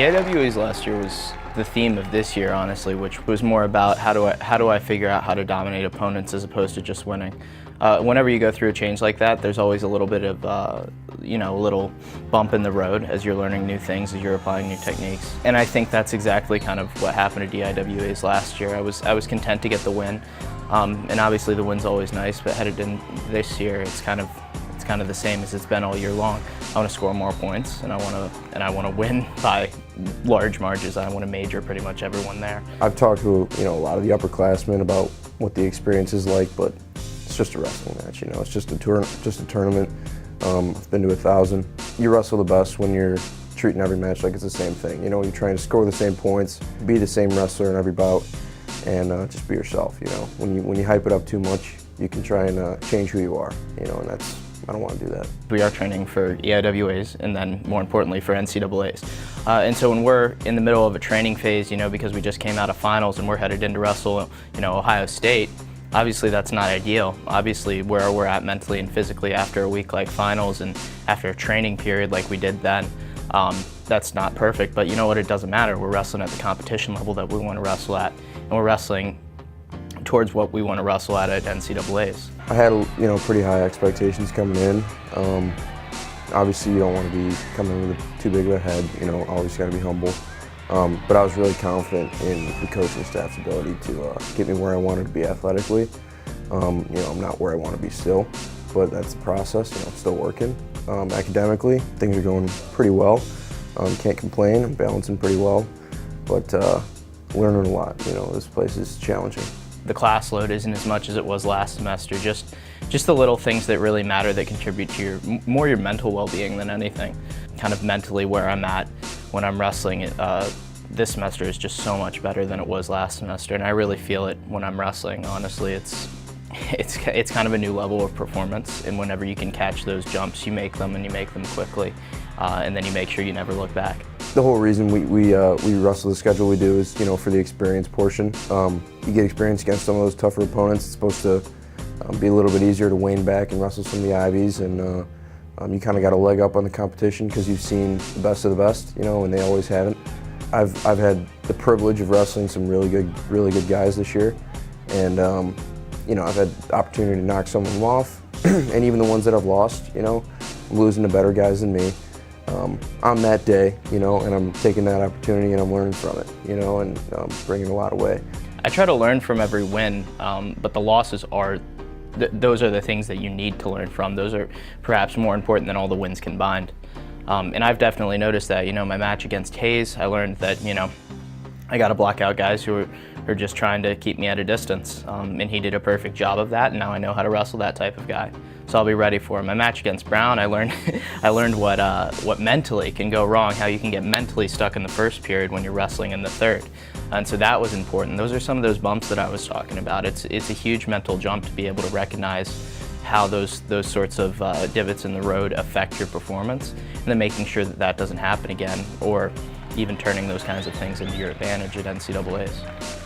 EIWAs last year was the theme of this year, honestly, which was more about how do I figure out how to dominate opponents as opposed to just winning. Whenever you go through a change like that, there's always a little bit of, a little bump in the road as you're learning new things, as you're applying new techniques. And I think that's exactly kind of what happened at EIWAs last year. I was content to get the win, and obviously the win's always nice, but headed in this year, it's kind of the same as it's been all year long. I want to score more points, and I want to win by large margins. I want to major pretty much everyone there. I've talked to a lot of the upperclassmen about what the experience is like, but it's just a wrestling match. It's just a tournament. I've been to 1,000. You wrestle the best when you're treating every match like it's the same thing. You're trying to score the same points, be the same wrestler in every bout, and just be yourself. When you hype it up too much, you can try and change who you are. And I don't want to do that. We are training for EIWAs and then more importantly for NCAAs. And so when we're in the middle of a training phase, because we just came out of finals and we're headed in to wrestle, Ohio State, obviously that's not ideal. Obviously where we're at mentally and physically after a week like finals and after a training period like we did then, that's not perfect, but you know what, it doesn't matter. We're wrestling at the competition level that we want to wrestle at, and we're wrestling towards what we want to wrestle at NCAAs. I had pretty high expectations coming in. Obviously you don't want to be coming in with too big of a head, always got to be humble. But I was really confident in the coaching staff's ability to get me where I wanted to be athletically. I'm not where I want to be still, but that's the process. I'm still working. Academically, things are going pretty well. Can't complain, I'm balancing pretty well, but learning a lot. This place is challenging. The class load isn't as much as it was last semester, just the little things that really matter that contribute to your mental well-being than anything. Kind of mentally where I'm at when I'm wrestling, this semester is just so much better than it was last semester, and I really feel it when I'm wrestling. Honestly, it's kind of a new level of performance, and whenever you can catch those jumps, you make them and you make them quickly, and then you make sure you never look back. The whole reason we wrestle the schedule we do is for the experience portion. You get experience against some of those tougher opponents. It's supposed to be a little bit easier to wane back and wrestle some of the IVs, and you kind of got a leg up on the competition because you've seen the best of the best, and they always haven't. I've had the privilege of wrestling some really good guys this year, and I've had the opportunity to knock some of them off, and even the ones that I've lost, I'm losing to better guys than me. On that day, and I'm taking that opportunity and I'm learning from it, and bringing a lot away. I try to learn from every win, but the losses are, those are the things that you need to learn from. Those are perhaps more important than all the wins combined. And I've definitely noticed that, my match against Hayes, I learned that, I got to block out guys who are just trying to keep me at a distance. And he did a perfect job of that, and now I know how to wrestle that type of guy. So I'll be ready for him. My match against Brown, I learned what mentally can go wrong, how you can get mentally stuck in the first period when you're wrestling in the third. And so that was important. Those are some of those bumps that I was talking about. It's a huge mental jump to be able to recognize how those sorts of divots in the road affect your performance, and then making sure that doesn't happen again, or even turning those kinds of things into your advantage at NCAAs.